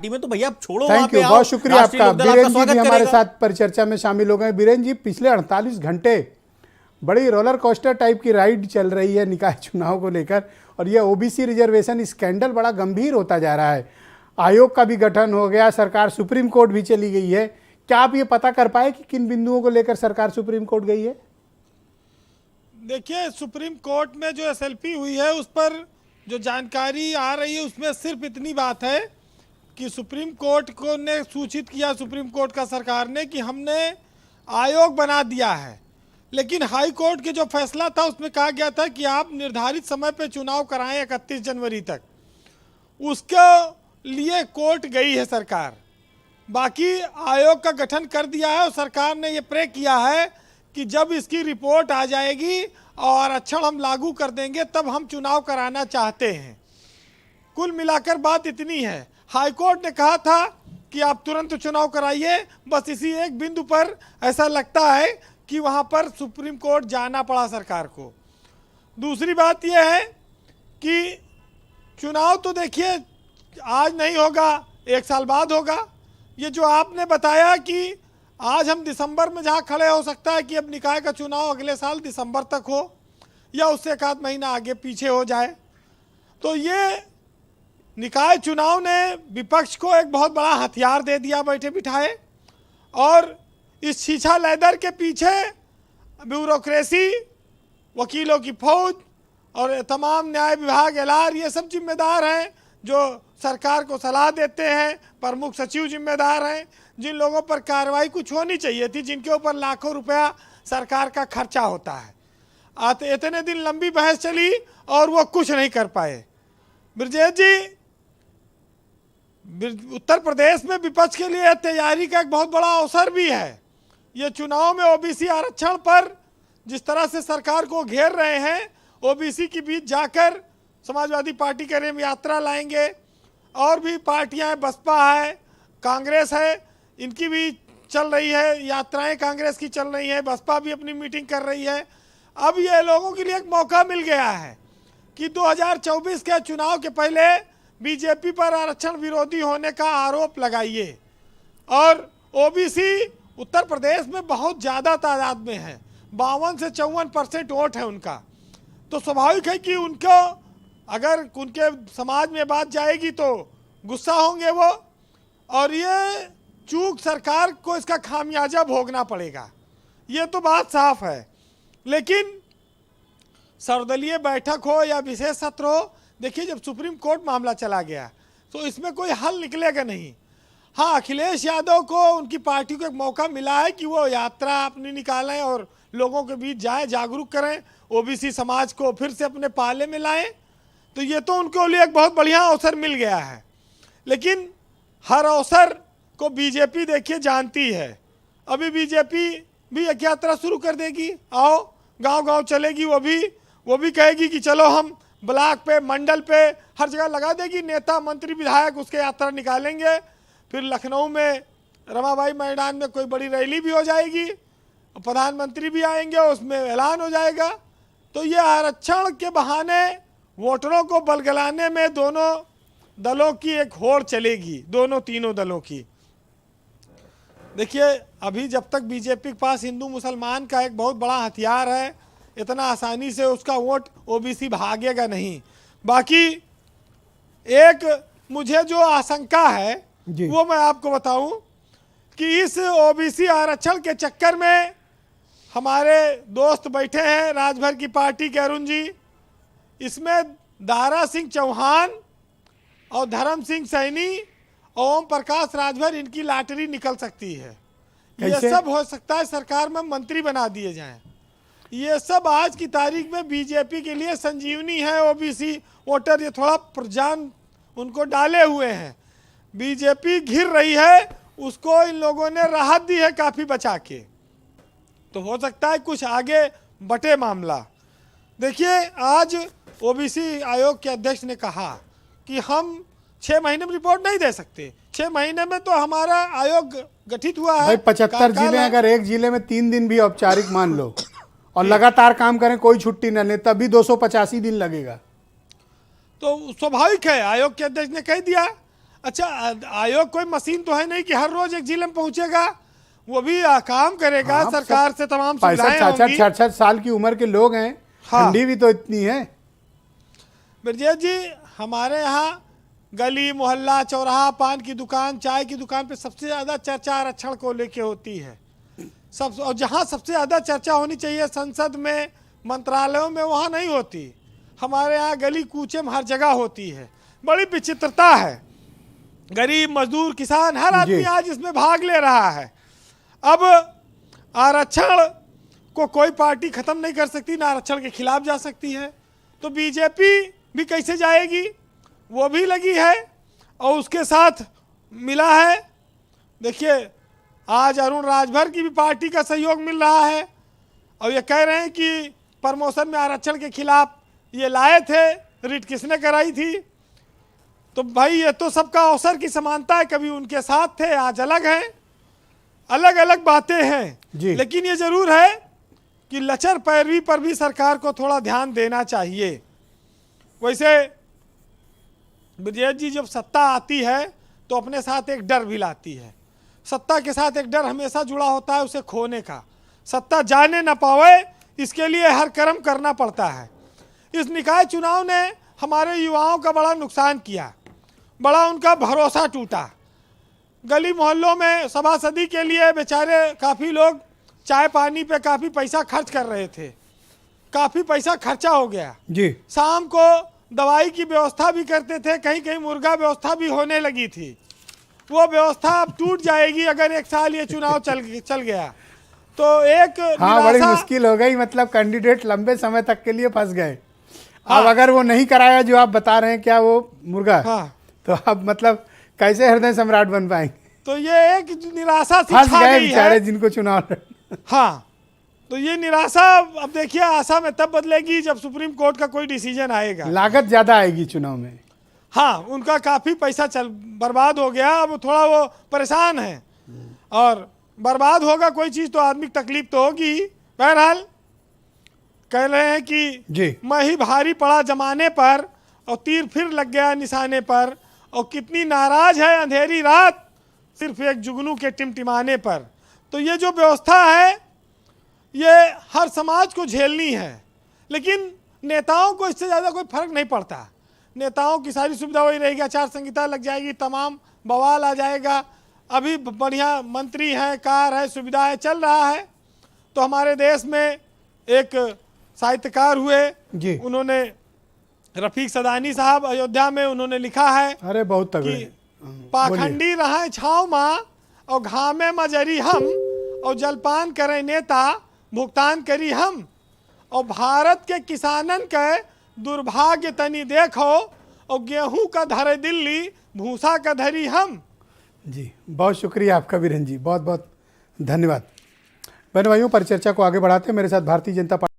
में तो भैया छोड़ो। थैंक यू, बहुत शुक्रिया आपका। बीरेन जी भी हमारे साथ परिचर्चा में शामिल हो गए। बीरेन जी, पिछले 48 घंटे बड़ी रोलर कोस्टर टाइप की राइड चल रही है निकाय चुनाव को लेकर, और यह ओबीसी रिजर्वेशन स्कैंडल बड़ा गंभीर होता जा रहा है। आयोग का भी गठन हो गया, सरकार सुप्रीम कोर्ट भी चली गई है। क्या आप ये पता कर पाए कि किन बिंदुओं को लेकर सरकार सुप्रीम कोर्ट गई है? देखिए, सुप्रीम कोर्ट में जो एसएलपी हुई है उस पर जो जानकारी आ रही है उसमें सिर्फ इतनी बात है कि सुप्रीम कोर्ट को ने सूचित किया, सुप्रीम कोर्ट का सरकार ने, कि हमने आयोग बना दिया है। लेकिन हाई कोर्ट के जो फैसला था उसमें कहा गया था कि आप निर्धारित समय पर चुनाव कराएं 31 जनवरी तक। उसके लिए कोर्ट गई है सरकार। बाकी आयोग का गठन कर दिया है और सरकार ने ये प्रे किया है कि जब इसकी रिपोर्ट आ जाएगी और आरक्षण हम लागू कर देंगे तब हम चुनाव कराना चाहते हैं। कुल मिलाकर बात इतनी है। हाईकोर्ट ने कहा था कि आप तुरंत चुनाव कराइए, बस इसी एक बिंदु पर ऐसा लगता है कि वहां पर सुप्रीम कोर्ट जाना पड़ा सरकार को। दूसरी बात यह है कि चुनाव तो देखिए आज नहीं होगा, 1 साल बाद होगा। ये जो आपने बताया कि आज हम दिसंबर में जहां खड़े हो सकता है कि अब निकाय का चुनाव अगले साल दिसंबर तक हो या उससे 1 महीना आगे पीछे हो जाए, तो ये निकाय चुनाव ने विपक्ष को एक बहुत बड़ा हथियार दे दिया बैठे बिठाए। और इस छीछा लेदर के पीछे ब्यूरोक्रेसी, वकीलों की फौज और तमाम न्याय विभाग, एलआर, ये सब जिम्मेदार हैं जो सरकार को सलाह देते हैं। प्रमुख सचिव जिम्मेदार हैं, जिन लोगों पर कार्रवाई कुछ होनी चाहिए थी, जिनके ऊपर लाखों रुपया सरकार का खर्चा होता है। इतने दिन लंबी बहस चली और वो कुछ नहीं कर पाए। ब्रजेश जी, उत्तर प्रदेश में विपक्ष के लिए तैयारी का एक बहुत बड़ा अवसर भी है। ये चुनाव में ओबीसी आरक्षण पर जिस तरह से सरकार को घेर रहे हैं, ओबीसी के बीच जाकर समाजवादी पार्टी के रेम यात्रा लाएंगे, और भी पार्टियां हैं, बसपा है, कांग्रेस है, इनकी भी चल रही है यात्राएं, कांग्रेस की चल रही है, बसपा भी अपनी मीटिंग कर रही है। अब ये लोगों के लिए एक मौका मिल गया है कि 2024 के चुनाव के पहले बीजेपी पर आरक्षण विरोधी होने का आरोप लगाइए। और ओबीसी उत्तर प्रदेश में बहुत ज़्यादा तादाद में है, 52 से 54% वोट है उनका। तो स्वाभाविक है कि उनको अगर उनके समाज में बात जाएगी तो गुस्सा होंगे वो, और ये चूक सरकार को इसका खामियाजा भोगना पड़ेगा, ये तो बात साफ है। लेकिन सर्वदलीय बैठक हो या विशेष सत्र हो, देखिए जब सुप्रीम कोर्ट मामला चला गया तो इसमें कोई हल निकलेगा नहीं। हाँ, अखिलेश यादव को, उनकी पार्टी को एक मौका मिला है कि वो यात्रा अपनी निकालें और लोगों के बीच जाएं, जागरूक करें, ओबीसी समाज को फिर से अपने पाले में लाएं। तो ये तो उनके लिए एक बहुत बढ़िया अवसर मिल गया है। लेकिन हर अवसर को बीजेपी देखिए जानती है। अभी बीजेपी भी एक यात्रा शुरू कर देगी, आओ गांव-गांव चलेगी, वो भी कहेगी कि चलो हम ब्लॉक पे, मंडल पे, हर जगह लगा देगी, नेता मंत्री विधायक उसके यात्रा निकालेंगे। फिर लखनऊ में रमाबाई मैदान में कोई बड़ी रैली भी हो जाएगी, प्रधानमंत्री भी आएंगे, उसमें ऐलान हो जाएगा। तो ये आरक्षण के बहाने वोटरों को बलगलाने में दोनों दलों की एक होड़ चलेगी, दोनों तीनों दलों की। देखिए, अभी जब तक बीजेपी के पास हिंदू मुसलमान का एक बहुत बड़ा हथियार है, इतना आसानी से उसका वोट ओबीसी भागेगा नहीं। बाकी एक मुझे जो आशंका है वो मैं आपको बताऊं कि इस ओबीसी आरक्षण के चक्कर में हमारे दोस्त बैठे हैं राजभर की पार्टी के अरुण जी, इसमें दारा सिंह चौहान और धर्म सिंह सैनी और ओम प्रकाश राजभर, इनकी लॉटरी निकल सकती है। ये सब हो सकता है सरकार में मंत्री बना दिए जाएं। ये सब आज की तारीख में बीजेपी के लिए संजीवनी है। ओबीसी वोटर ये थोड़ा प्रजान उनको डाले हुए हैं, बीजेपी घिर रही है, उसको इन लोगों ने राहत दी है काफ़ी बचा के। तो हो सकता है कुछ आगे बटे मामला। देखिए, आज ओबीसी आयोग के अध्यक्ष ने कहा कि हम 6 महीने में रिपोर्ट नहीं दे सकते। 6 महीने में तो हमारा आयोग गठित हुआ है भाई, 75 जिले, अगर एक जिले में 3 दिन भी औपचारिक मान लो और लगातार काम करें, कोई छुट्टी न ले, तभी 285 दिन लगेगा। तो स्वाभाविक है, आयोग के अध्यक्ष ने कह दिया। अच्छा, आयोग कोई मशीन तो है नहीं कि हर रोज एक जिले में पहुंचेगा, वो भी काम करेगा। हाँ, सरकार से तमाम 65, सुविधाएं 66, होंगी। 66 साल की उम्र के लोग हैं। हाँ। ठंडी भी तो इतनी है। ब्रजेश जी, हमारे यहाँ गली मोहल्ला चौराहा पान की दुकान चाय की दुकान पे सबसे ज़्यादा चर्चा आरक्षण को लेके होती है। और जहाँ सबसे ज़्यादा चर्चा होनी चाहिए संसद में मंत्रालयों में, वहाँ नहीं होती। हमारे यहाँ गली कूचे में हर जगह होती है। बड़ी विचित्रता है। गरीब मजदूर किसान हर आदमी आज इसमें भाग ले रहा है। अब आरक्षण को कोई पार्टी ख़त्म नहीं कर सकती, ना आरक्षण के खिलाफ जा सकती है। तो बीजेपी भी कैसे जाएगी, वो भी लगी है और उसके साथ मिला है। देखिए, आज अरुण राजभर की भी पार्टी का सहयोग मिल रहा है और ये कह रहे हैं कि प्रमोशन में आरक्षण के खिलाफ ये लाए थे, रिट किसने कराई थी। तो भाई, ये तो सबका अवसर की समानता है। कभी उनके साथ थे, आज अलग हैं, अलग अलग बातें हैं। लेकिन ये जरूर है कि लचर पैरवी पर भी सरकार को थोड़ा ध्यान देना चाहिए। वैसे ब्रजेश जी, जब सत्ता आती है तो अपने साथ एक डर भी लाती है। सत्ता के साथ एक डर हमेशा जुड़ा होता है, उसे खोने का। सत्ता जाने न पावे, इसके लिए हर कर्म करना पड़ता है। इस निकाय चुनाव ने हमारे युवाओं का बड़ा नुकसान किया, बड़ा उनका भरोसा टूटा। गली मोहल्लों में सभासदी के लिए बेचारे काफ़ी लोग चाय पानी पे काफ़ी पैसा खर्च कर रहे थे, काफ़ी पैसा खर्चा हो गया जी। शाम को दवाई की व्यवस्था भी करते थे, कहीं कहीं मुर्गा व्यवस्था भी होने लगी थी। वो व्यवस्था अब टूट जाएगी अगर एक साल ये चुनाव चल गया तो। एक हाँ, बड़ी मुश्किल हो गई। मतलब कैंडिडेट लंबे समय तक के लिए फंस गए। अब अगर वो नहीं कराया जो आप बता रहे हैं, क्या वो मुर्गा, तो अब मतलब कैसे हृदय सम्राट बन पाएंगे। तो ये एक निराशा सी फंस छा गए गई बेचारे है जिनको चुनाव। हाँ, तो ये निराशा अब देखिए आशा में तब बदलेगी जब सुप्रीम कोर्ट का कोई डिसीजन आएगा। लागत ज्यादा आएगी चुनाव में। हाँ, उनका काफ़ी पैसा बर्बाद हो गया। अब थोड़ा वो परेशान है और बर्बाद होगा कोई चीज़ तो आदमी की तकलीफ तो होगी। बहरहाल कह रहे हैं कि मैं ही भारी पड़ा जमाने पर और तीर फिर लग गया निशाने पर, और कितनी नाराज है अंधेरी रात सिर्फ एक जुगनू के टिमटिमाने पर। तो ये जो व्यवस्था है ये हर समाज को झेलनी है, लेकिन नेताओं को इससे ज़्यादा कोई फर्क नहीं पड़ता। नेताओं की सारी सुविधा वही रहेगी, आचार संहिता लग जाएगी, तमाम बवाल आ जाएगा। अभी बढ़िया मंत्री हैं, कार है, सुविधा है, चल रहा है। तो हमारे देश में एक साहित्यकार हुए, उन्होंने रफीक सदानी साहब अयोध्या में उन्होंने लिखा है, अरे बहुत तगड़े, पाखंडी रहे छाव माँ और घामे मजरी हम, और जलपान करें नेता भुगतान करी हम, और भारत के किसानन के दुर्भाग्य तनी देखो, और गेहूं का धरे दिल्ली भूसा का धरी हम। जी, बहुत शुक्रिया आपका वीरेंद्र जी, बहुत बहुत धन्यवाद। बहन भाइयों, परिचर्चा को आगे बढ़ाते हैं। मेरे साथ भारतीय जनता पार्टी